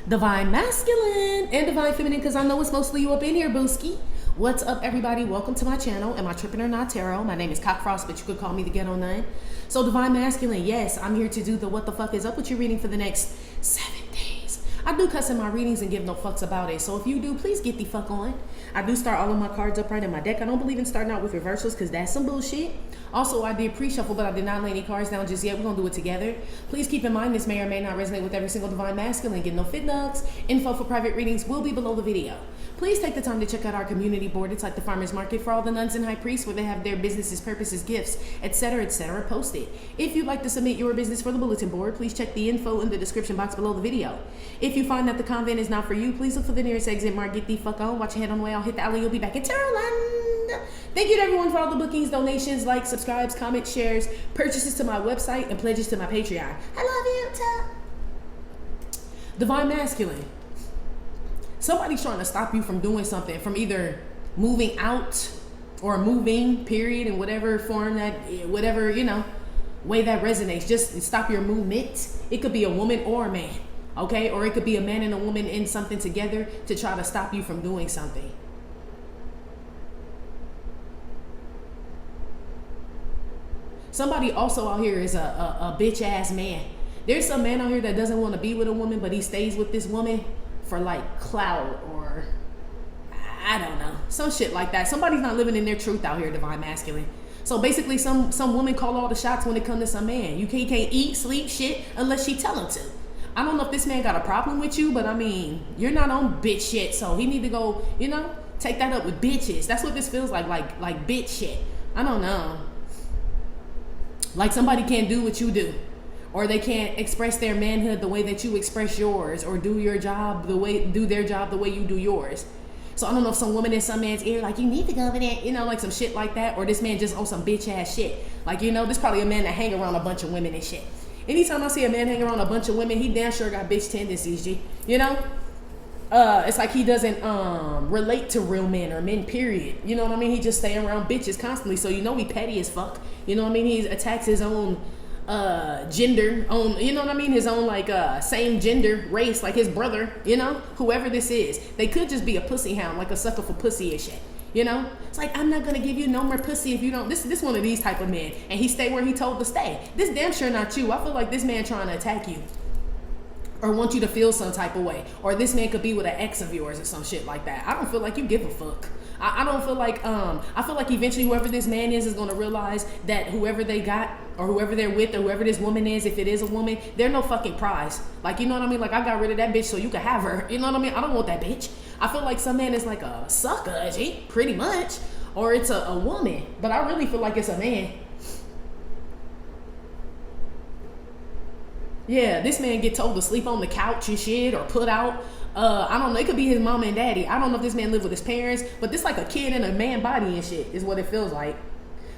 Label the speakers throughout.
Speaker 1: Divine Masculine and Divine Feminine, because I know it's mostly you up in here, booski. What's up, everybody? Welcome to my channel. Am I tripping or not, tarot? My name is Cockfrost, but you could call me the Ghetto Nun. So Divine Masculine, yes, I'm here to do the what the fuck is up with your reading for the next 7 days. I do cuss in my readings and give no fucks about it. So if you do, please get the fuck on. I do start all of my cards upright in my deck. I don't believe in starting out with reversals because that's some bullshit. Also, I did pre-shuffle, but I did not lay any cards down just yet. We're going to do it together. Please keep in mind this may or may not resonate with every single Divine Masculine. Get no fit nugs. Info for private readings will be below the video. Please take the time to check out our community board. It's like the farmer's market for all the nuns and high priests where they have their businesses, purposes, gifts, etc., posted. If you'd like to submit your business for the bulletin board, please check the info in the description box below the video. If you find that the convent is not for you, please look for the nearest exit mark. Get the fuck on. Watch your head on the way. I'll hit the alley. You'll be back in Tarotland. Thank you to everyone for all the bookings, donations, likes, subscribes, comments, shares, purchases to my website, and pledges to my Patreon. I love you, Divine Masculine. Somebody's trying to stop you from doing something, from either moving out or moving, period, in whatever form that, whatever, way that resonates. Just stop your movement. It could be a woman or a man, okay? Or it could be a man and a woman in something together to try to stop you from doing something. Somebody also out here is a bitch ass man. There's some man out here that doesn't want to be with a woman, but he stays with this woman for like clout or I don't know, some shit like that. Somebody's not living in their truth out here, Divine Masculine. So basically some woman call all the shots when it comes to some man. He can't eat, sleep, shit unless she tell him to. I don't know if this man got a problem with you, but I mean, you're not on bitch shit, so he need to go, take that up with bitches. That's what this feels like bitch shit. I don't know. Like somebody can't do what you do. Or they can't express their manhood the way that you express yours, or do their job the way you do yours. So I don't know if some woman in some man's ear, like, you need to go over there, like some shit like that, or this man just on some bitch ass shit. Like, this probably a man that hang around a bunch of women and shit. Anytime I see a man hang around a bunch of women, he damn sure got bitch tendencies, G. It's like he doesn't relate to real men or men, period. You know what I mean? He just stay around bitches constantly. So he petty as fuck. You know what I mean? He attacks his own gender, on his own same gender race, like his brother, whoever this is. They could just be a pussy hound, like a sucker for pussy and shit. It's like, I'm not gonna give you no more pussy if you don't. This one of these type of men, and he stay where he told to stay. This damn sure not you. I feel like this man trying to attack you or want you to feel some type of way, or this man could be with an ex of yours or some shit like that. I don't feel like you give a fuck. I don't feel like I feel like eventually whoever this man is going to realize that whoever they got or whoever they're with or whoever this woman is, if it is a woman, they're no fucking prize. Like, you know what I mean? Like, I got rid of that bitch so you can have her. You know what I mean? I don't want that bitch. I feel like some man is like a sucker, G, pretty much, or it's a woman, but I really feel like it's a man. Yeah, this man get told to sleep on the couch and shit, or put out. I don't know. It could be his mama and daddy. I don't know if this man live with his parents, but this like a kid in a man body and shit is what it feels like.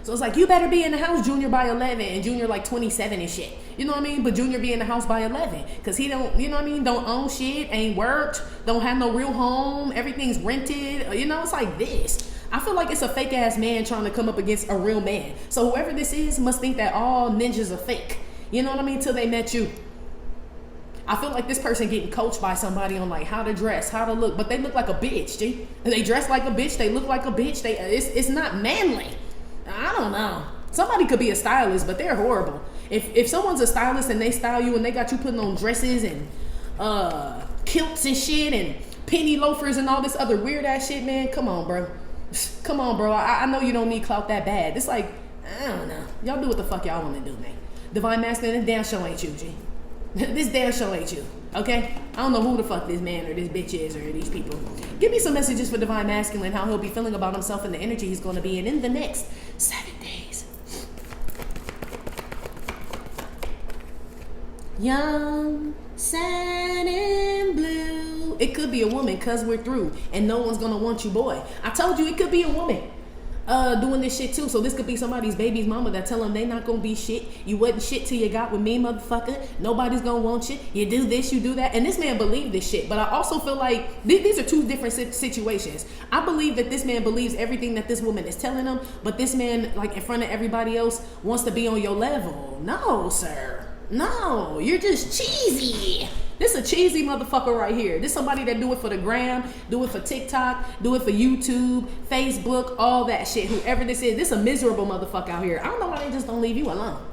Speaker 1: So it's like, you better be in the house, Junior by 11, and Junior like 27 and shit. You know what I mean? But Junior be in the house by 11 because he don't, don't own shit, ain't worked, don't have no real home, everything's rented. It's like this. I feel like it's a fake ass man trying to come up against a real man. So whoever this is must think that all ninjas are fake. You know what I mean? Till they met you. I feel like this person getting coached by somebody on like how to dress, how to look, but they look like a bitch, G. They dress like a bitch, they look like a bitch. It's not manly. I don't know. Somebody could be a stylist, but they're horrible. If someone's a stylist and they style you and they got you putting on dresses and kilts and shit and penny loafers and all this other weird ass shit, man, come on, bro. Come on, bro. I know you don't need clout that bad. It's like, I don't know. Y'all do what the fuck y'all want to do, man. Divine Masculine, this damn show ain't you, G. This damn show ain't you, okay? I don't know who the fuck this man or this bitch is or these people. Give me some messages for Divine Masculine, how he'll be feeling about himself and the energy he's going to be in the next 7 days. Young, sad, and blue. It could be a woman because we're through and no one's going to want you, boy. I told you it could be a woman. Doing this shit too. So this could be somebody's baby's mama that tell them they not gonna be shit. You wasn't shit till you got with me, motherfucker. Nobody's gonna want you. You do this, you do that. And this man believed this shit. But I also feel like these are two different situations. I believe that this man believes everything that this woman is telling him, but this man, like in front of everybody else, wants to be on your level. No, sir. No, you're just cheesy. This a cheesy motherfucker right here. This somebody that do it for the gram, do it for TikTok, do it for YouTube, Facebook, all that shit. Whoever this is, this a miserable motherfucker out here. I don't know why they just don't leave you alone.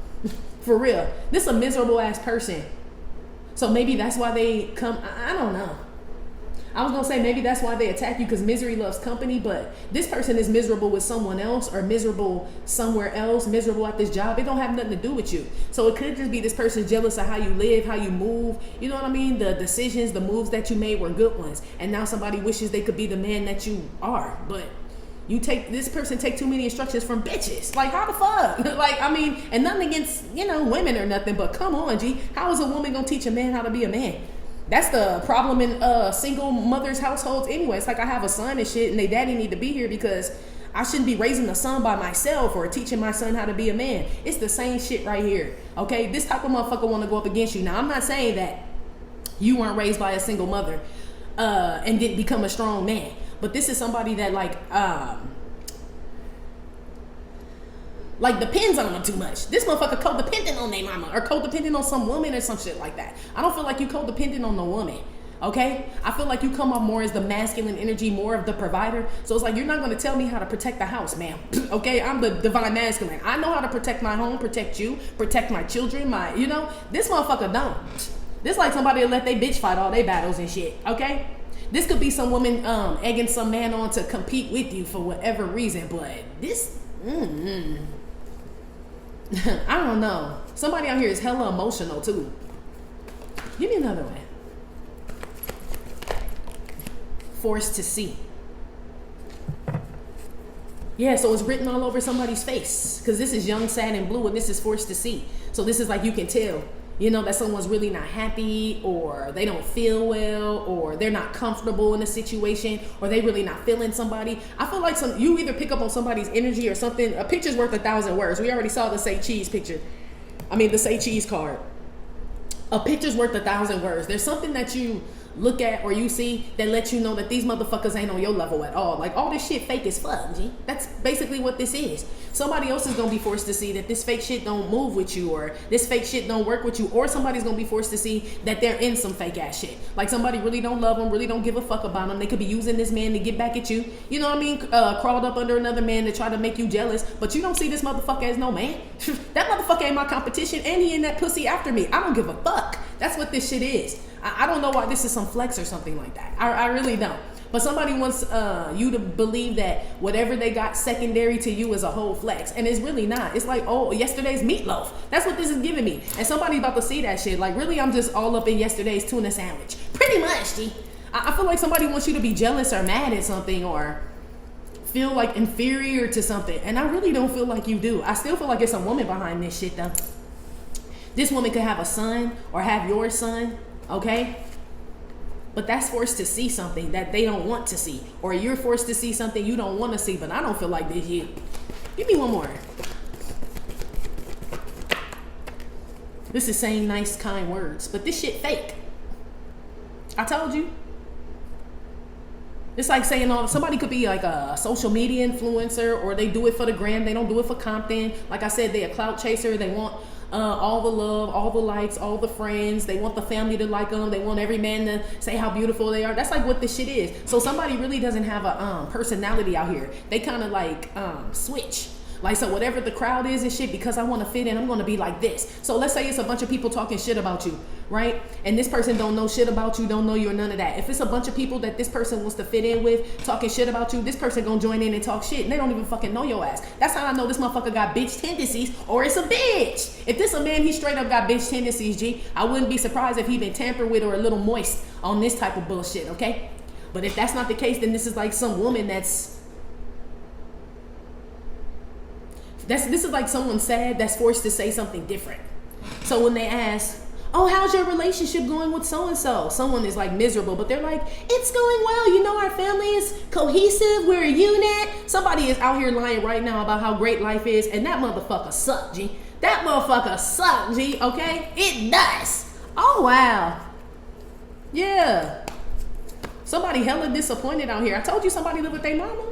Speaker 1: For real. This a miserable ass person. So maybe that's why they come, I don't know. I was gonna say maybe that's why they attack you, because misery loves company, but this person is miserable with someone else or miserable somewhere else, miserable at this job. It don't have nothing to do with you. So it could just be this person jealous of how you live, how you move. You know what I mean? The decisions, the moves that you made were good ones. And now somebody wishes they could be the man that you are. But this person take too many instructions from bitches. Like, how the fuck? Like, I mean, and nothing against, women or nothing, but come on, G. How is a woman gonna teach a man how to be a man? That's the problem in single mothers' households anyway. It's like I have a son and shit, and they daddy need to be here because I shouldn't be raising a son by myself or teaching my son how to be a man. It's the same shit right here, okay? This type of motherfucker want to go up against you. Now, I'm not saying that you weren't raised by a single mother and didn't become a strong man, but this is somebody that like depends on them too much. This motherfucker codependent on their mama or codependent on some woman or some shit like that. I don't feel like you codependent on the woman, okay? I feel like you come off more as the masculine energy, more of the provider. So it's like, you're not going to tell me how to protect the house, ma'am. Okay, I'm the divine masculine. I know how to protect my home, protect you, protect my children, this motherfucker don't. This like somebody that let they bitch fight all their battles and shit, okay? This could be some woman egging some man on to compete with you for whatever reason, but this, I don't know. Somebody out here is hella emotional too. Give me another one. Forced to see. Yeah, so it's written all over somebody's face. Because this is young, sad, and blue, and this is forced to see. So this is like you can tell, that someone's really not happy, or they don't feel well, or they're not comfortable in a situation, or they really not feeling somebody. I feel like you either pick up on somebody's energy or something. A picture's worth 1,000 words. We already saw the say cheese picture. The say cheese card. A picture's worth 1,000 words. There's something that you look at or you see that lets you know that these motherfuckers ain't on your level at all. Like, all this shit fake as fuck, G. That's basically what this is. Somebody else is gonna be forced to see that this fake shit don't move with you, or this fake shit don't work with you, or somebody's gonna be forced to see that they're in some fake ass shit. Like, somebody really don't love them, really don't give a fuck about them. They could be using this man to get back at you. You know what I mean? Crawled up under another man to try to make you jealous, but you don't see this motherfucker as no man. That motherfucker ain't my competition, and he in that pussy after me. I don't give a fuck. That's what this shit is. I don't know why this is some flex or something like that. I really don't. But somebody wants you to believe that whatever they got secondary to you is a whole flex. And it's really not. It's like, oh, yesterday's meatloaf. That's what this is giving me. And somebody's about to see that shit. Like, really, I'm just all up in yesterday's tuna sandwich. Pretty much, G. I feel like somebody wants you to be jealous or mad at something or feel like inferior to something. And I really don't feel like you do. I still feel like it's a woman behind this shit, though. This woman could have a son or have your son. Okay? But that's forced to see something that they don't want to see. Or you're forced to see something you don't want to see, but I don't feel like this yet. Give me one more. This is saying nice, kind words, but this shit fake. I told you. It's like saying somebody could be like a social media influencer, or they do it for the gram. They don't do it for content. Like I said, they're a clout chaser. They want all the love, all the likes, all the friends. They want the family to like them. They want every man to say how beautiful they are. That's like what this shit is. So somebody really doesn't have a personality out here. They kind of like switch. Like, so whatever the crowd is and shit, because I want to fit in, I'm going to be like this. So let's say it's a bunch of people talking shit about you, right? And this person don't know shit about you, don't know you or none of that. If it's a bunch of people that this person wants to fit in with, talking shit about you, this person going to join in and talk shit, and they don't even fucking know your ass. That's how I know this motherfucker got bitch tendencies, or it's a bitch. If this a man, he straight up got bitch tendencies, G. I wouldn't be surprised if he been tampered with or a little moist on this type of bullshit, okay? But if that's not the case, then this is like some woman this is like someone sad that's forced to say something different. So when they ask, oh, how's your relationship going with so-and-so? Someone is like miserable, but they're like, it's going well. Our family is cohesive. We're a unit. Somebody is out here lying right now about how great life is, and that motherfucker suck, G. That motherfucker suck, G, okay? It does. Oh, wow. Yeah. Somebody hella disappointed out here. I told you somebody live with their mama.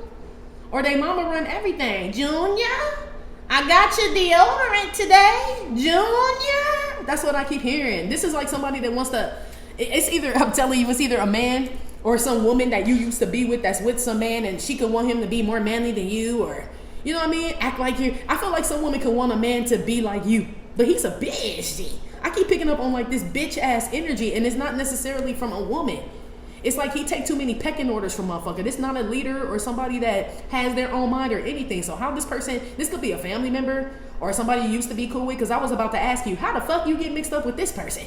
Speaker 1: Or their mama run everything. Junior? I got your deodorant today, Junior. That's what I keep hearing. This is like somebody that wants to, It's either, I'm telling you, it's either a man or some woman that you used to be with that's with some man and she could want him to be more manly than you, or, you know what I mean? Act like you. I feel like some woman could want a man to be like you, but he's a bitch. G. I keep picking up on like this bitch ass energy, and it's not necessarily from a woman. It's like he take too many pecking orders from motherfucker. This not a leader or somebody that has their own mind or anything. So how this person, this could be a family member or somebody you used to be cool with, because I was about to ask you, how the fuck you get mixed up with this person?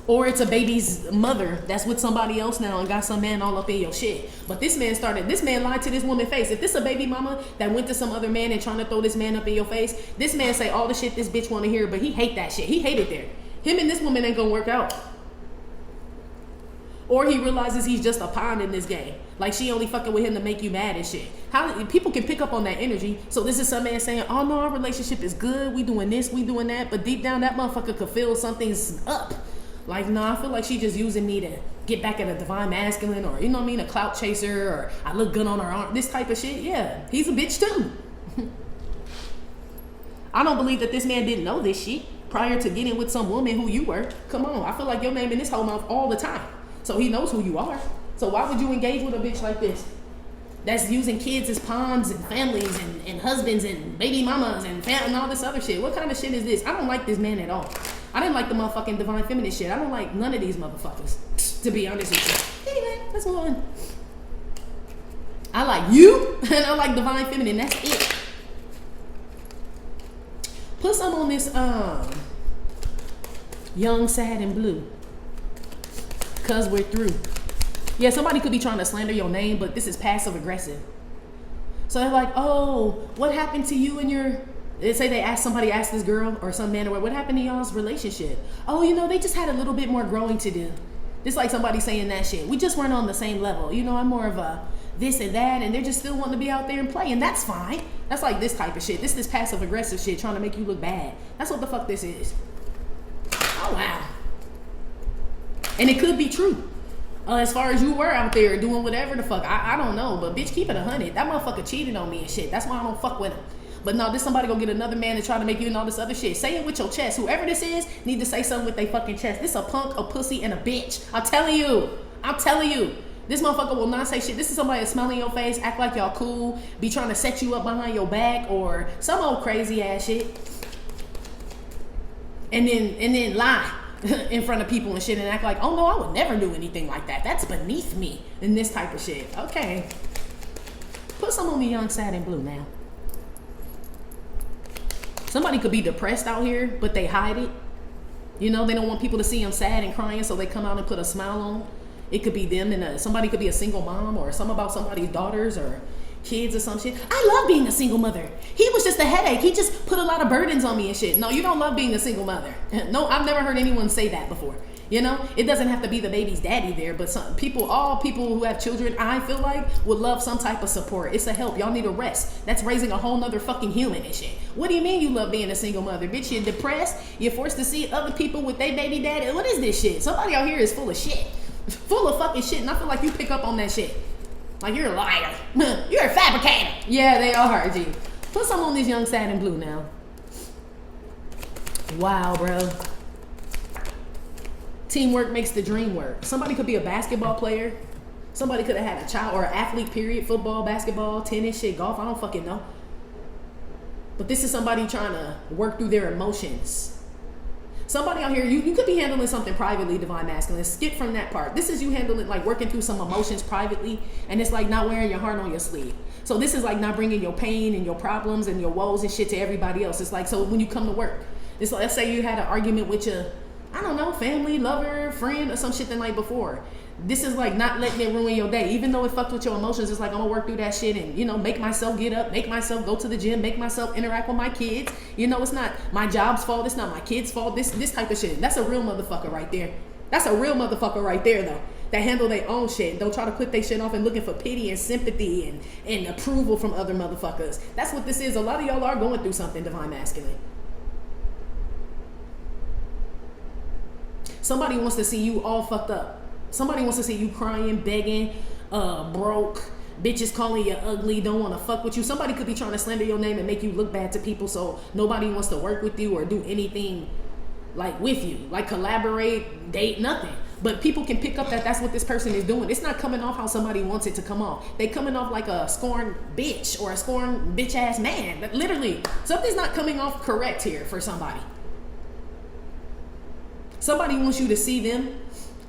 Speaker 1: Or it's a baby's mother that's with somebody else now and got some man all up in your shit. But this man lied to this woman's face. If this a baby mama that went to some other man and trying to throw this man up in your face, this man say all the shit this bitch want to hear, but he hate that shit. He hate it there. Him and this woman ain't gonna work out. Or he realizes he's just a pawn in this game. Like she only fucking with him to make you mad and shit. How people can pick up on that energy. So this is some man saying, oh no, our relationship is good. We doing this, we doing that. But deep down that motherfucker could feel something's up. Like, nah, I feel like she just using me to get back at a divine masculine, or, you know what I mean, a clout chaser, or I look good on her arm, this type of shit. Yeah, he's a bitch too. I don't believe that this man didn't know this shit prior to getting with some woman who you were. Come on, I feel like your name in this whole mouth all the time. So he knows who you are. So why would you engage with a bitch like this? That's using kids as pawns and families and husbands and baby mamas and all this other shit. What kind of shit is this? I don't like this man at all. I didn't like the motherfucking divine feminine shit. I don't like none of these motherfuckers, to be honest with you. Anyway, let's move on. I like you, and I like divine feminine. That's it. Put some on this young, sad, and blue. Cause we're through. Yeah, somebody could be trying to slander your name, but this is passive aggressive. So they're like, oh, what happened to you and your... They say somebody asked this girl or some man or what happened to y'all's relationship? Oh, you know, they just had a little bit more growing to do. Just like somebody saying that shit. We just weren't on the same level. You know, I'm more of a this and that, and they're just still wanting to be out there and play, and that's fine. That's like this type of shit. This passive aggressive shit trying to make you look bad. That's what the fuck this is. Oh, wow. And it could be true. As far as you were out there doing whatever the fuck. I don't know, but bitch, keep it 100. That motherfucker cheated on me and shit. That's why I don't fuck with him. But no, this somebody gonna get another man and try to make you and all this other shit. Say it with your chest. Whoever this is, need to say something with their fucking chest. This a punk, a pussy, and a bitch. I'm telling you. I'm telling you. This motherfucker will not say shit. This is somebody that's smiling in your face, act like y'all cool, be trying to set you up behind your back, or some old crazy ass shit. And then lie in front of people and shit and act like, oh no, I would never do anything like that. That's beneath me. And this type of shit. Okay. Put some on the young, sad, and blue now. Somebody could be depressed out here, but they hide it. You know, they don't want people to see them sad and crying, so they come out and put a smile on. It could be them, and somebody could be a single mom, or some about somebody's daughters or kids or some shit. I love being a single mother. He was just a headache. He just put a lot of burdens on me and shit. No, you don't love being a single mother. No, I've never heard anyone say that before. You know, it doesn't have to be the baby's daddy there, but some people, all people who have children, I feel like, would love some type of support. It's a help. Y'all need a rest. That's raising a whole nother fucking human and shit. What do you mean you love being a single mother? Bitch, you're depressed. You're forced to see other people with their baby daddy. What is this shit? Somebody out here is full of shit. Full of fucking shit, and I feel like you pick up on that shit. Like, you're a liar. You're a fabricator. Yeah, they are, G. Put some on this young, sad, and blue now. Wow, bro. Teamwork makes the dream work. Somebody could be a basketball player. Somebody could have had a child or an athlete, period. Football, basketball, tennis, shit, golf. I don't fucking know. But this is somebody trying to work through their emotions. Somebody out here, you could be handling something privately, divine masculine. Skip from that part. This is you handling, like, working through some emotions privately, and it's like not wearing your heart on your sleeve. So this is like not bringing your pain and your problems and your woes and shit to everybody else. It's like, so when you come to work, it's like, let's say you had an argument with your, I don't know, family, lover, friend, or some shit the night before. This is like not letting it ruin your day. Even though it fucked with your emotions, it's like, I'm gonna work through that shit and, you know, make myself get up, make myself go to the gym, make myself interact with my kids. You know, it's not my job's fault, it's not my kids' fault, this type of shit. That's a real motherfucker right there. That's a real motherfucker right there, though. That handle their own shit. Don't try to put their shit off and looking for pity and sympathy and approval from other motherfuckers. That's what this is. A lot of y'all are going through something, divine masculine. Somebody wants to see you all fucked up. Somebody wants to see you crying, begging, broke, bitches calling you ugly, don't want to fuck with you. Somebody could be trying to slander your name and make you look bad to people, so nobody wants to work with you or do anything like with you, like collaborate, date, nothing. But people can pick up that that's what this person is doing. It's not coming off how somebody wants it to come off. They coming off like a scorned bitch or a scorned bitch ass man. But literally, something's not coming off correct here for somebody. Somebody wants you to see them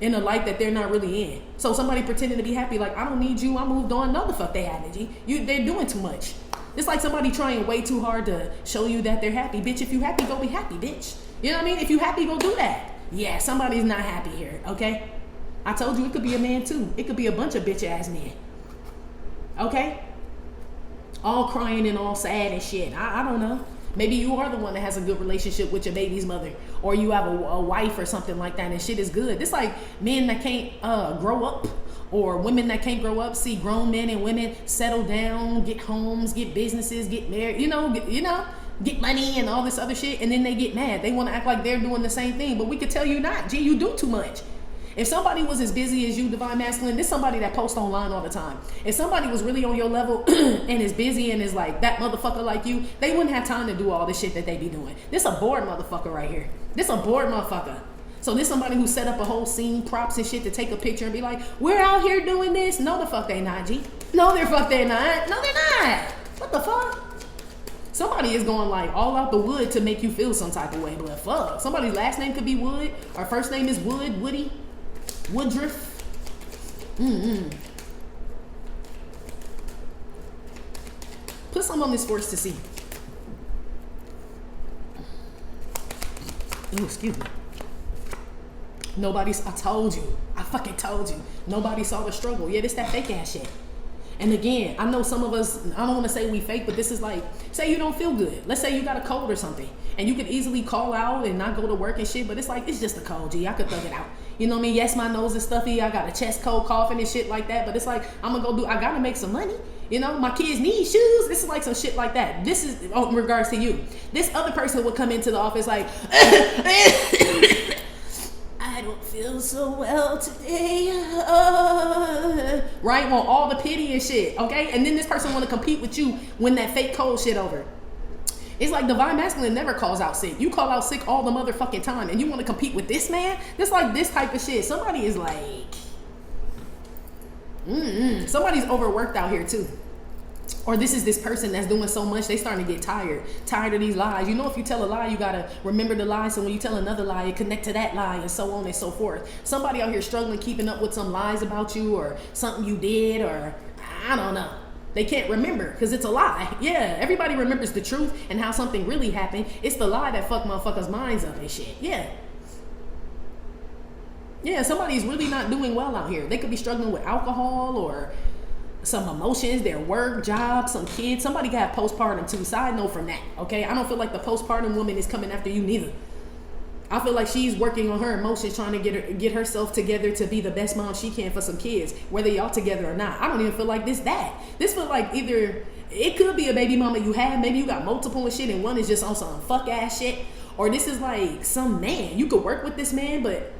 Speaker 1: in a light that they're not really in. So somebody pretending to be happy, like, I don't need you, I moved on. No, the fuck they haven't, G. They're doing too much. It's like somebody trying way too hard to show you that they're happy. Bitch, if you happy, go be happy, bitch. You know what I mean? If you happy, go do that. Yeah, somebody's not happy here, okay? I told you it could be a man too. It could be a bunch of bitch ass men. Okay? All crying and all sad and shit. I don't know. Maybe you are the one that has a good relationship with your baby's mother, or you have a wife or something like that and shit is good. It's like men that can't grow up, or women that can't grow up, see grown men and women settle down, get homes, get businesses, get married, get money and all this other shit, and then they get mad. They want to act like they're doing the same thing, but we could tell you not. Gee, you do too much. If somebody was as busy as you, Divine Masculine, this is somebody that posts online all the time. If somebody was really on your level and is busy and is like that motherfucker like you, they wouldn't have time to do all this shit that they be doing. This a bored motherfucker right here. This a bored motherfucker. So this somebody who set up a whole scene, props and shit to take a picture and be like, we're out here doing this. No, the fuck they not, G. No, they're fuck they not. No, they're not. What the fuck? Somebody is going like all out the wood to make you feel some type of way, but fuck. Somebody's last name could be Wood, or first name is Wood, Woody, Woodruff. Put some on this for us to see. Ooh, excuse me. I told you. I fucking told you. Nobody saw the struggle. Yeah, this that fake ass shit. And again, I know some of us, I don't want to say we fake, but this is like, say you don't feel good. Let's say you got a cold or something, and you could easily call out and not go to work and shit, but it's like, it's just a cold, G. I could thug it out. You know what I mean? Yes, my nose is stuffy. I got a chest cold, coughing and shit like that, but it's like, I gotta make some money. You know, my kids need shoes. This is like some shit like that. This is in regards to you. This other person would come into the office like, I don't feel so well today. Right? Want all the pity and shit, okay? And then this person want to compete with you when that fake cold shit over. It's like Divine Masculine never calls out sick. You call out sick all the motherfucking time, and you want to compete with this man? This like this type of shit. Somebody is like, somebody's overworked out here too. Or this is this person that's doing so much, they starting to get tired of these lies. You know, if you tell a lie, you gotta remember the lie. So when you tell another lie, you connect to that lie, and so on and so forth. Somebody out here struggling, keeping up with some lies about you, or something you did, or I don't know. They can't remember because it's a lie. Yeah, everybody remembers the truth and how something really happened. It's the lie that fuck motherfuckers' minds up and shit. Yeah, somebody's really not doing well out here. They could be struggling with alcohol or some emotions, their work, job, some kids. Somebody could have postpartum too. Side note from that, okay? I don't feel like the postpartum woman is coming after you neither. I feel like she's working on her emotions, trying to get herself together to be the best mom she can for some kids, whether y'all together or not. I don't even feel like this feel like either it could be a baby mama you have, maybe you got multiple and shit, and one is just on some fuck ass shit, or this is like some man. You could work with this man, but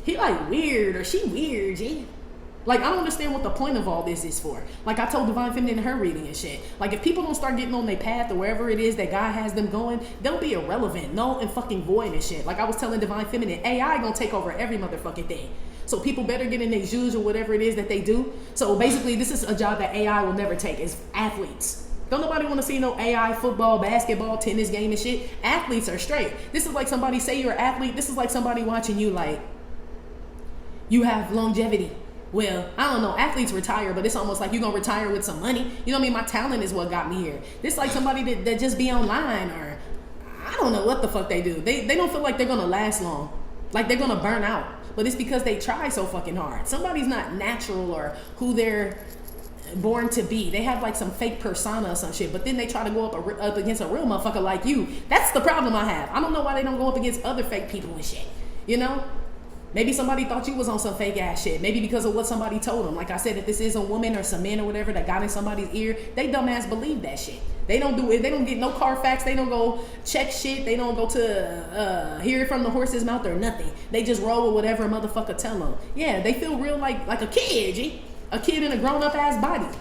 Speaker 1: he like weird, or she weird, G. Like, I don't understand what the point of all this is for. Like, I told Divine Feminine in her reading and shit. Like, if people don't start getting on their path or wherever it is that God has them going, they'll be irrelevant, null and fucking void and shit. Like I was telling Divine Feminine, AI gonna take over every motherfucking thing. So people better get in their shoes or whatever it is that they do. So basically, this is a job that AI will never take, is athletes. Don't nobody want to see no AI football, basketball, tennis game and shit. Athletes are straight. This is like somebody, say you're an athlete, this is like somebody watching you like, you have longevity. Well, I don't know, athletes retire, but it's almost like you're going to retire with some money. You know what I mean? My talent is what got me here. This like somebody that just be online, or I don't know what the fuck they do. They don't feel like they're going to last long. Like they're going to burn out. But it's because they try so fucking hard. Somebody's not natural or who they're born to be. They have like some fake persona or some shit, but then they try to go up against a real motherfucker like you. That's the problem I have. I don't know why they don't go up against other fake people and shit. You know? Maybe somebody thought you was on some fake ass shit. Maybe because of what somebody told them. Like I said, if this is a woman or some man or whatever that got in somebody's ear, they dumbass believe that shit. They don't do it. They don't get no Carfax. They don't go check shit. They don't go to hear it from the horse's mouth or nothing. They just roll with whatever a motherfucker tell them. Yeah, they feel real like a kid, G. A kid in a grown up ass body.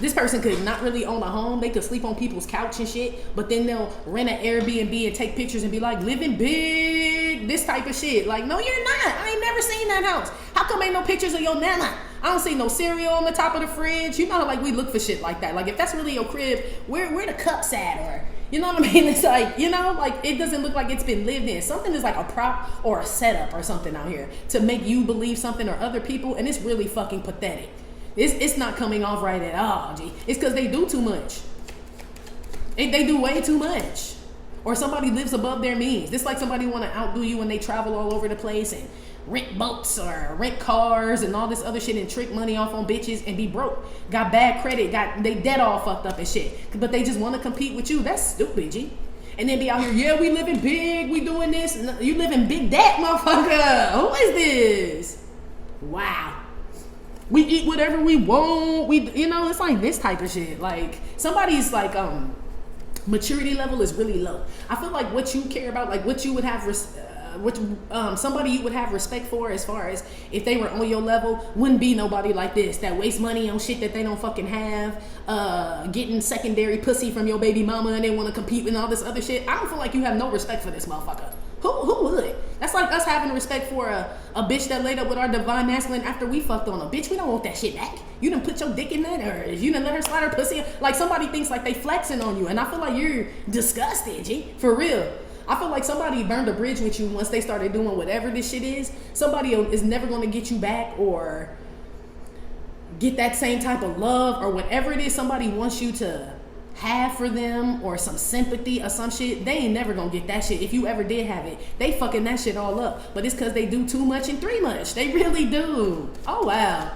Speaker 1: This person could not really own a home. They could sleep on people's couch and shit, but then they'll rent an Airbnb and take pictures and be like, living big, this type of shit. Like, no, you're not. I ain't never seen that house. How come ain't no pictures of your nana? I don't see no cereal on the top of the fridge. You know, like, we look for shit like that. Like, if that's really your crib, where the cups at? Or, you know what I mean? It's like, you know, like, it doesn't look like it's been lived in. Something is like a prop or a setup or something out here to make you believe something or other people, and it's really fucking pathetic. It's not coming off right at all, G. It's because they do too much. They do way too much. Or somebody lives above their means. It's like somebody want to outdo you when they travel all over the place and rent boats or rent cars and all this other shit and trick money off on bitches and be broke. Got bad credit, they debt all fucked up and shit. But they just want to compete with you. That's stupid, G. And then be out here, yeah, we living big, we doing this. You living big debt, motherfucker. Who is this? Wow. We eat whatever we want. You know, it's like this type of shit. Like, somebody's like, maturity level is really low. I feel like what you care about, like what you would have, somebody you would have respect for, as far as if they were on your level, wouldn't be nobody like this that wastes money on shit that they don't fucking have, getting secondary pussy from your baby mama and they want to compete with all this other shit. I don't feel like you have no respect for this motherfucker. Who would? That's like us having respect for a bitch that laid up with our divine masculine after we fucked on a bitch. We don't want that shit back. You done put your dick in that, or you done let her slide her pussy. Like, somebody thinks like they flexing on you, and I feel like you're disgusted, G. For real. I feel like somebody burned a bridge with you once they started doing whatever this shit is. Somebody is never going to get you back or get that same type of love or whatever it is somebody wants you to have for them, or some sympathy or some shit. They ain't never gonna get that shit. If you ever did have it, they fucking that shit all up. But it's because they do too much and three much. They really do. Oh wow.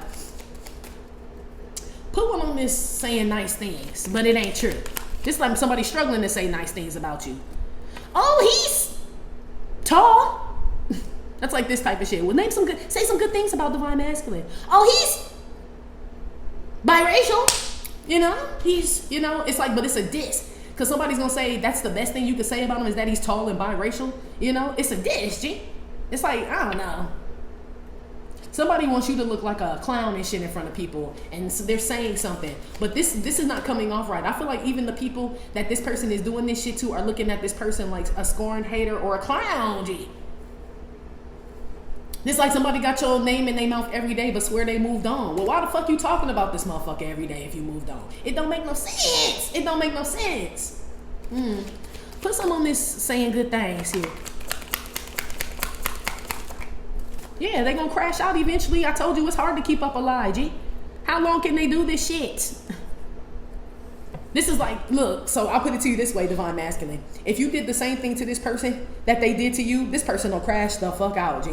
Speaker 1: Put one on this saying nice things, but it ain't true. Just like somebody struggling to say nice things about you. Oh, he's tall. That's like this type of shit. Well, say some good things about divine masculine. Oh, he's biracial. You know, he's, you know, it's like, but it's a diss. Because somebody's going to say that's the best thing you could say about him is that he's tall and biracial. You know, it's a diss, G. It's like, I don't know. Somebody wants you to look like a clown and shit in front of people. And so they're saying something. But this is not coming off right. I feel like even the people that this person is doing this shit to are looking at this person like a scorned hater or a clown, G. It's like somebody got your name in their mouth every day but swear they moved on. Well, why the fuck you talking about this motherfucker every day if you moved on? It don't make no sense. It don't make no sense. Put some on this saying good things here. Yeah, they gonna crash out eventually. I told you it's hard to keep up a lie, G. How long can they do this shit? This is like, look, so I'll put it to you this way, divine masculine. If you did the same thing to this person that they did to you, this person will crash the fuck out, G.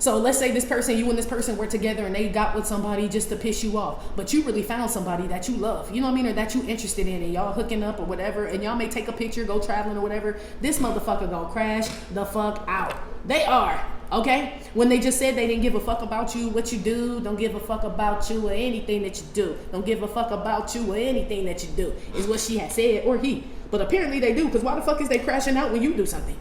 Speaker 1: So let's say this person, you and this person were together and they got with somebody just to piss you off, but you really found somebody that you love, you know what I mean, or that you interested in, and y'all hooking up or whatever, and y'all may take a picture, go traveling or whatever. This motherfucker gonna crash the fuck out. They are, okay? When they just said they didn't give a fuck about you, what you do, don't give a fuck about you or anything that you do. Don't give a fuck about you or anything that you do, is what she had said, or he. But apparently they do, because why the fuck is they crashing out when you do something?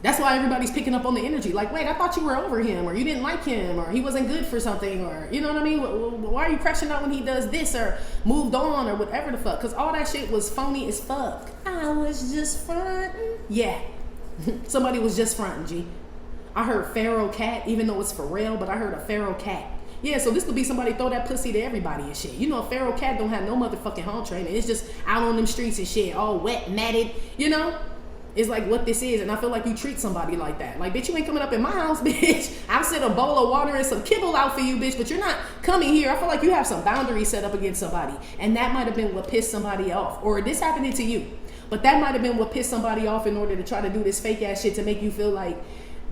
Speaker 1: That's why everybody's picking up on the energy. Like, wait, I thought you were over him, or you didn't like him, or he wasn't good for something, or, you know what I mean? Why are you crashing out when he does this, or moved on, or whatever the fuck? Because all that shit was phony as fuck. I was just fronting. Yeah. Somebody was just fronting, G. I heard feral cat, even though it's Pharrell, but I heard a feral cat. Yeah, so this could be somebody throw that pussy to everybody and shit. You know, a feral cat don't have no motherfucking home training. It's just out on them streets and shit, all wet, matted, you know? It's like what this is, and I feel like you treat somebody like that. Like, bitch, you ain't coming up in my house, bitch. I'll set a bowl of water and some kibble out for you, bitch, but you're not coming here. I feel like you have some boundaries set up against somebody, and that might have been what pissed somebody off. Or this happening to you, but that might have been what pissed somebody off in order to try to do this fake ass shit to make you feel like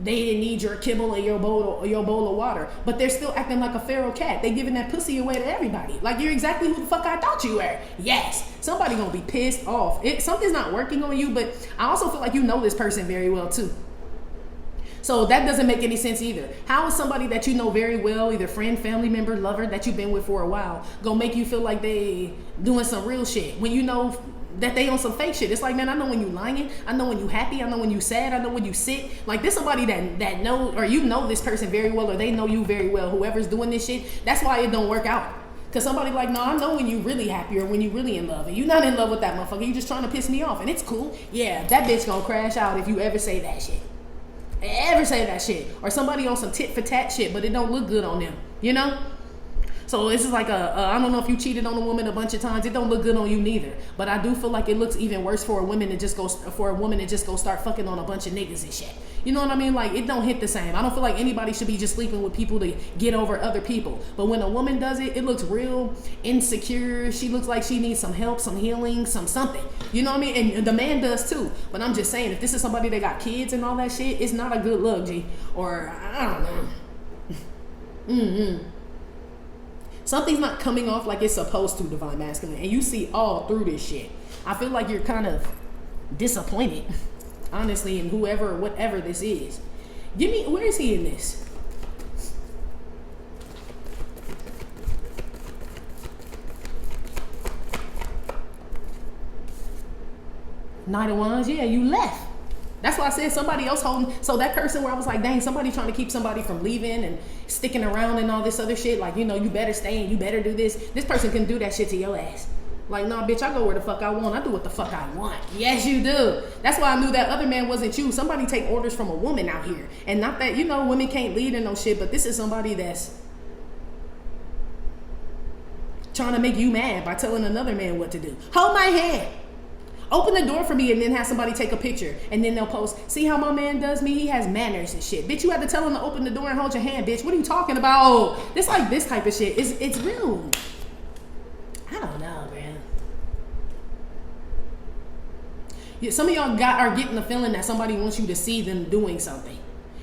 Speaker 1: they didn't need your kibble or your bowl of water, but they're still acting like a feral cat. They giving that pussy away to everybody. Like, you're exactly who the fuck I thought you were. Yes, somebody gonna be pissed off. Something's not working on you, but I also feel like you know this person very well too. So that doesn't make any sense either. How is somebody that you know very well, either friend, family member, lover, that you've been with for a while, gonna make you feel like they doing some real shit when you know that they on some fake shit? It's like, man, I know when you lying, I know when you happy, I know when you sad, I know when you sick. Like, this somebody that know, or you know this person very well, or they know you very well, whoever's doing this shit. That's why it don't work out. Cause somebody like, no, I know when you really happy or when you really in love, and you not in love with that motherfucker. You just trying to piss me off, and it's cool. Yeah, that bitch gonna crash out if you ever say that shit. Ever say that shit, or somebody on some tit for tat shit, but it don't look good on them. You know. So this is like I don't know if you cheated on a woman a bunch of times. It don't look good on you neither. But I do feel like it looks even worse for a woman to just go start fucking on a bunch of niggas and shit. You know what I mean? Like, it don't hit the same. I don't feel like anybody should be just sleeping with people to get over other people. But when a woman does it, it looks real insecure. She looks like she needs some help, some healing, something. You know what I mean? And the man does too. But I'm just saying, if this is somebody that got kids and all that shit, it's not a good look, G. Or, I don't know. Something's not coming off like it's supposed to, Divine Masculine. And you see all through this shit. I feel like you're kind of disappointed, honestly, in whoever, whatever this is. Give me, where is he in this? Knight of Wands, yeah, you left. That's why I said somebody else holding. So that person where I was like, dang, somebody trying to keep somebody from leaving and sticking around and all this other shit. Like, you know, you better stay and you better do this. This person can do that shit to your ass. Like, nah, bitch, I go where the fuck I want. I do what the fuck I want. Yes, you do. That's why I knew that other man wasn't you. Somebody take orders from a woman out here. And not that, you know, women can't lead in no shit, but this is somebody that's trying to make you mad by telling another man what to do. Hold my hand. Open the door for me and then have somebody take a picture. And then they'll post, see how my man does me? He has manners and shit. Bitch, you had to tell him to open the door and hold your hand, bitch. What are you talking about? It's like this type of shit. It's real. I don't know, man. Yeah, some of y'all are getting the feeling that somebody wants you to see them doing something.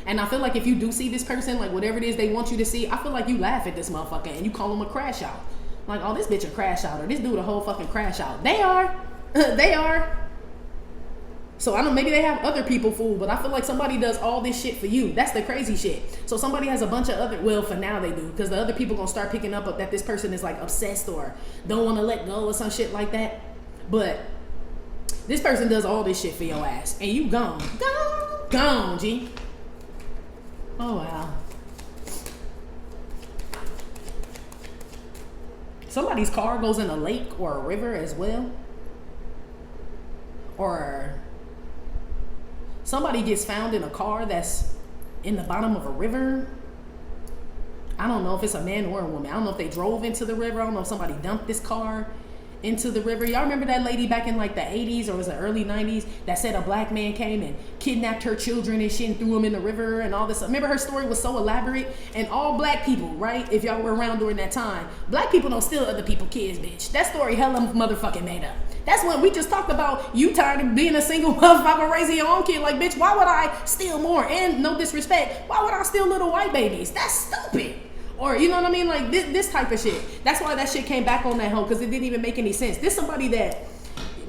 Speaker 1: And I feel like if you do see this person, like whatever it is they want you to see, I feel like you laugh at this motherfucker and you call him a crash out. Like, oh, this bitch a crash out, or this dude a whole fucking crash out. They are. They are. So I don't, maybe they have other people fooled, but I feel like somebody does all this shit for you. That's the crazy shit. So somebody has a bunch of other, well, for now they do, because the other people gonna start picking up that this person is like obsessed or don't want to let go or some shit like that. But this person does all this shit for your ass, and you gone, G. Oh wow. Somebody's car goes in a lake or a river as well. Or somebody gets found in a car that's in the bottom of a river. I don't know if it's a man or a woman. I don't know if they drove into the river. I don't know if somebody dumped this car into the river. Y'all remember that lady back in like the 80s or was it early 90s that said a black man came and kidnapped her children and shit and threw them in the river and all this? Remember her story was so elaborate? And all black people, right? If y'all were around during that time, black people don't steal other people's kids, bitch. That story hella motherfucking made up. That's when we just talked about you tired of being a single motherfucker raising your own kid. Like, bitch, why would I steal more? And no disrespect, why would I steal little white babies? That's stupid. Or, you know what I mean? Like, this type of shit. That's why that shit came back on that hoe, because it didn't even make any sense. This somebody that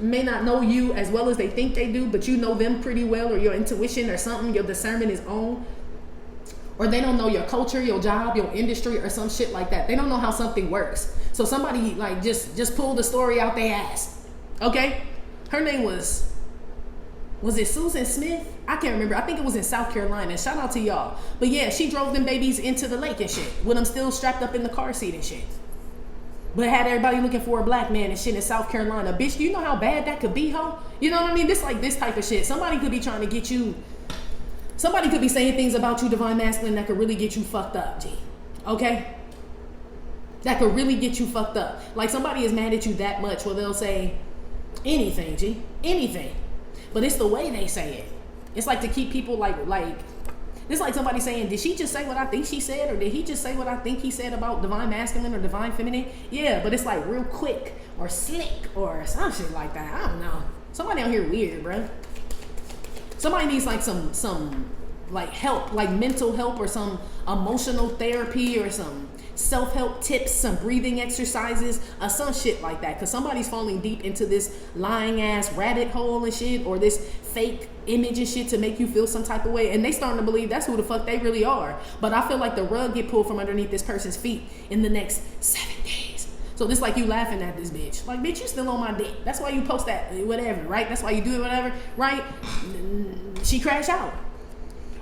Speaker 1: may not know you as well as they think they do, but you know them pretty well, or your intuition or something, your discernment is on. Or they don't know your culture, your job, your industry, or some shit like that. They don't know how something works. So somebody, like, just pulled the story out their ass. Okay? Her name was it Susan Smith? I can't remember. I think it was in South Carolina. Shout out to y'all. But yeah, she drove them babies into the lake and shit, with them still strapped up in the car seat and shit. But had everybody looking for a black man and shit in South Carolina. Bitch, do you know how bad that could be, ho? You know what I mean? This like this type of shit. Somebody could be trying to get you, somebody could be saying things about you, Divine Masculine, that could really get you fucked up, G. Okay? That could really get you fucked up. Like somebody is mad at you that much where they'll say anything, G. Anything. But it's the way they say it. It's like to keep people like it's like somebody saying, did she just say what I think she said, or did he just say what I think he said about Divine Masculine or Divine Feminine? Yeah, but it's like real quick or slick or some shit like that. I don't know. Somebody out here weird, bro. Somebody needs like some like help, like mental help or some emotional therapy or some self-help tips, some breathing exercises, some shit like that, because somebody's falling deep into this lying ass rabbit hole and shit, or this fake image and shit to make you feel some type of way, and they starting to believe that's who the fuck they really are. But I feel like the rug get pulled from underneath this person's feet in the next 7 days. So this like you laughing at this bitch, like, bitch, you still on my dick. That's why you post that whatever, right? That's why you do it, whatever, right? She crashed out.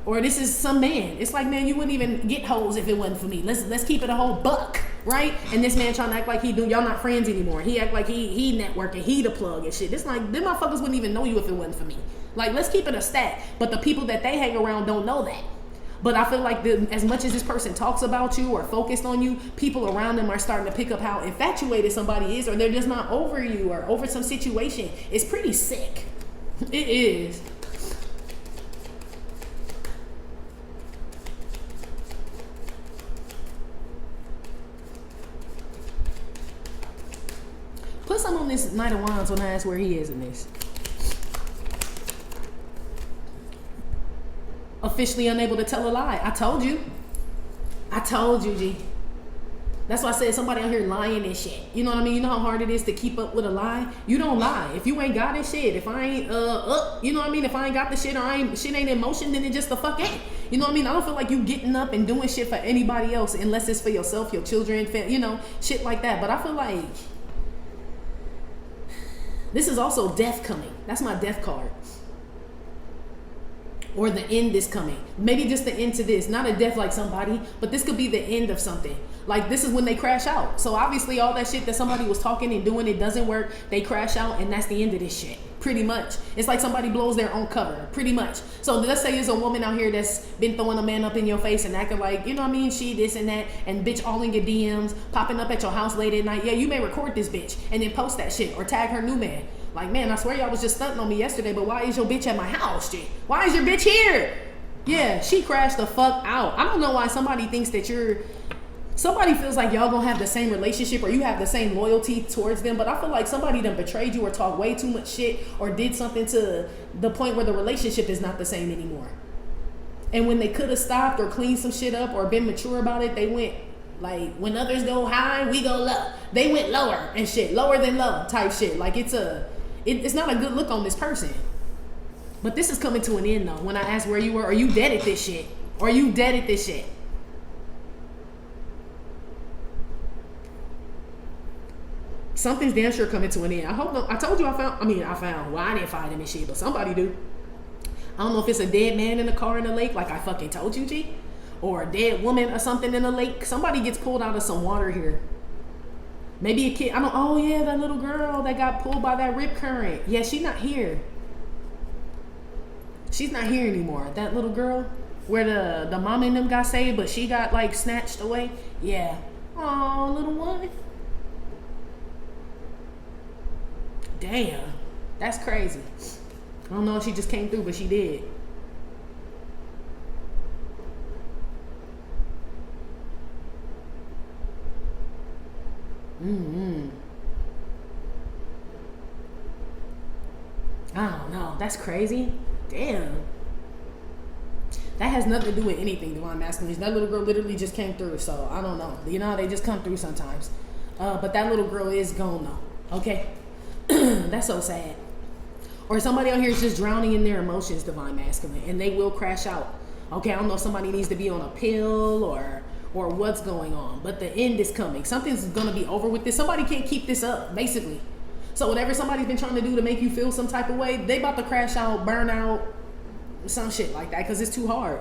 Speaker 1: Or this is some man. It's like, man, you wouldn't even get hoes if it wasn't for me. Let's keep it a whole buck. right? And this man trying to act like he do, y'all not friends anymore. He act like he networking, he the plug and shit. It's like, them motherfuckers wouldn't even know you if it wasn't for me. Like, let's keep it a stat. But the people that they hang around don't know that. But I feel like as much as this person talks about you or focused on you, people around them are starting to pick up how infatuated somebody is, or they're just not over you or over some situation. It's pretty sick. It is. Put some on this Knight of Wands when I ask where he is in this. Officially unable to tell a lie. I told you. I told you, G. That's why I said somebody out here lying and shit. You know what I mean? You know how hard it is to keep up with a lie? You don't lie. If you ain't got it, shit. If I ain't you know what I mean? If I ain't got the shit or shit ain't in motion, then it just the fuck ain't. You know what I mean? I don't feel like you getting up and doing shit for anybody else unless it's for yourself, your children, you know, shit like that. But I feel like this is also death coming. That's my death card. Or the end is coming. Maybe just the end to this. Not a death like somebody, but this could be the end of something. Like, this is when they crash out. So obviously all that shit that somebody was talking and doing, it doesn't work. They crash out, and that's the end of this shit. Pretty much. It's like somebody blows their own cover. Pretty much. So let's say there's a woman out here that's been throwing a man up in your face and acting like, you know what I mean, she this and that, and bitch all in your DMs, popping up at your house late at night. Yeah, you may record this bitch and then post that shit or tag her new man. Like, man, I swear y'all was just stunting on me yesterday, but why is your bitch at my house, G? Why is your bitch here? Yeah, she crashed the fuck out. I don't know why somebody thinks that somebody feels like y'all gonna have the same relationship or you have the same loyalty towards them, but I feel like somebody done betrayed you or talked way too much shit or did something to the point where the relationship is not the same anymore. And when they could have stopped or cleaned some shit up or been mature about it, they went, like, when others go high, we go low. They went lower and shit, lower than low type shit. Like, it's not a good look on this person. But this is coming to an end, though. When I ask where you were, are you dead at this shit? Or are you dead at this shit? Something's damn sure coming to an end. I hope no, I told you I found. Well, I didn't find him and shit, but somebody do. I don't know if it's a dead man in a car in the lake, like I fucking told you, G. Or a dead woman or something in the lake. Somebody gets pulled out of some water here. Maybe a kid, oh yeah, that little girl that got pulled by that rip current. Yeah, she's not here. She's not here anymore. That little girl where the mama and them got saved, but she got like snatched away. Yeah. Oh, little one. Damn. That's crazy. I don't know if she just came through, but she did. I don't know. That's crazy. Damn. That has nothing to do with anything, Divine Masculines. That little girl literally just came through, so I don't know. You know how they just come through sometimes. But that little girl is gone though. Okay. That's so sad. Or somebody out here is just drowning in their emotions, Divine Masculine, and they will crash out. Okay, I don't know if somebody needs to be on a pill or what's going on, but the end is coming. Something's gonna be over with this. Somebody can't keep this up, basically. So whatever somebody's been trying to do to make you feel some type of way, they about to crash out, burn out, some shit like that, because it's too hard.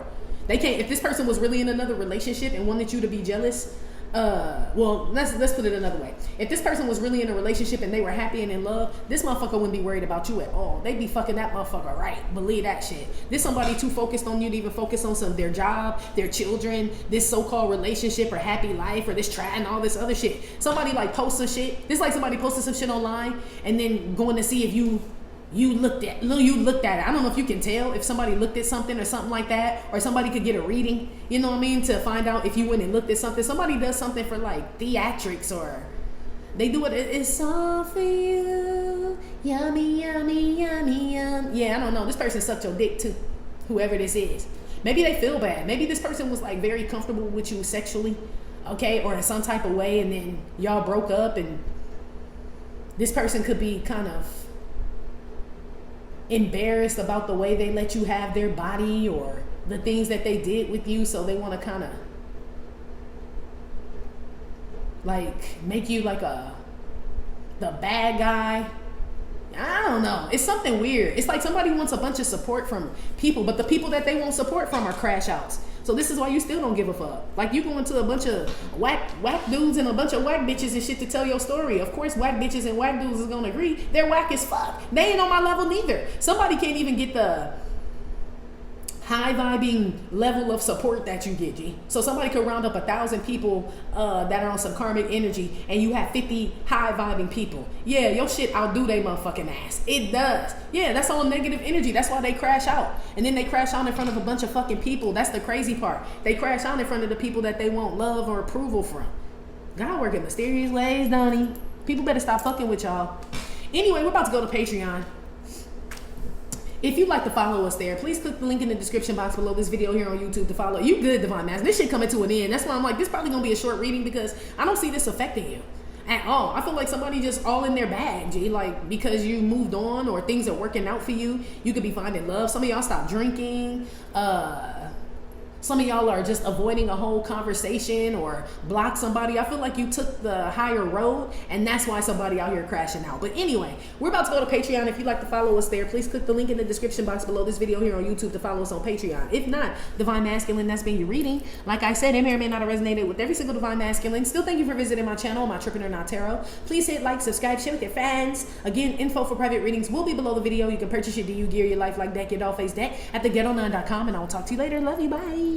Speaker 1: They can't. If this person was really in another relationship and wanted you to be jealous, well, let's put it another way. If this person was really in a relationship and they were happy and in love, this motherfucker wouldn't be worried about you at all. They'd be fucking that motherfucker right. Believe that shit. This somebody too focused on you to even focus on their job, their children, this so-called relationship or happy life or this try and all this other shit. Somebody like posts some shit. This like somebody posted some shit online and then going to see if you looked at it. I don't know if you can tell if somebody looked at something or something like that, or somebody could get a reading, you know what I mean, to find out if you went and looked at something. Somebody does something for like theatrics, or they do it's all for you, yummy, yummy, yummy, yum. Yeah, I don't know. This person sucked your dick too, whoever this is. Maybe they feel bad. Maybe this person was like very comfortable with you sexually, okay, or in some type of way, and then y'all broke up, and this person could be kind of embarrassed about the way they let you have their body or the things that they did with you, so they want to kind of like make you like the bad guy. I don't know. It's something weird. It's like somebody wants a bunch of support from people, but the people that they want support from are crash outs. So this is why you still don't give a fuck. Like, you going to a bunch of whack dudes and a bunch of whack bitches and shit to tell your story. Of course, whack bitches and whack dudes is gonna agree. They're whack as fuck. They ain't on my level neither. Somebody can't even get the high vibing level of support that you get, G. So somebody could round up 1,000 people that are on some karmic energy, and you have 50 high vibing people. Yeah, your shit outdo they motherfucking ass. It does. Yeah, that's all negative energy. That's why they crash out. And then they crash out in front of a bunch of fucking people. That's the crazy part. They crash out in front of the people that they want love or approval from. God work in mysterious ways, don't he? People better stop fucking with y'all. Anyway, we're about to go to Patreon. If you'd like to follow us there, please click the link in the description box below this video here on YouTube to follow. You good, Divine Mask. This shit coming to an end. That's why I'm like, this probably gonna be a short reading because I don't see this affecting you at all. I feel like somebody just all in their bag, G. Like, because you moved on or things are working out for you, you could be finding love. Some of y'all stop drinking. Some of y'all are just avoiding a whole conversation or block somebody. I feel like you took the higher road, and that's why somebody out here crashing out. But anyway, we're about to go to Patreon. If you'd like to follow us there, please click the link in the description box below this video here on YouTube to follow us on Patreon. If not, Divine Masculine, that's been your reading. Like I said, it may or may not have resonated with every single Divine Masculine. Still, thank you for visiting my channel, My Trippin' or Not Tarot. Please hit like, subscribe, share with your fans. Again, info for private readings will be below the video. You can purchase your DU gear, your life like deck, your doll face deck at theghetto9.com, and I will talk to you later. Love you. Bye.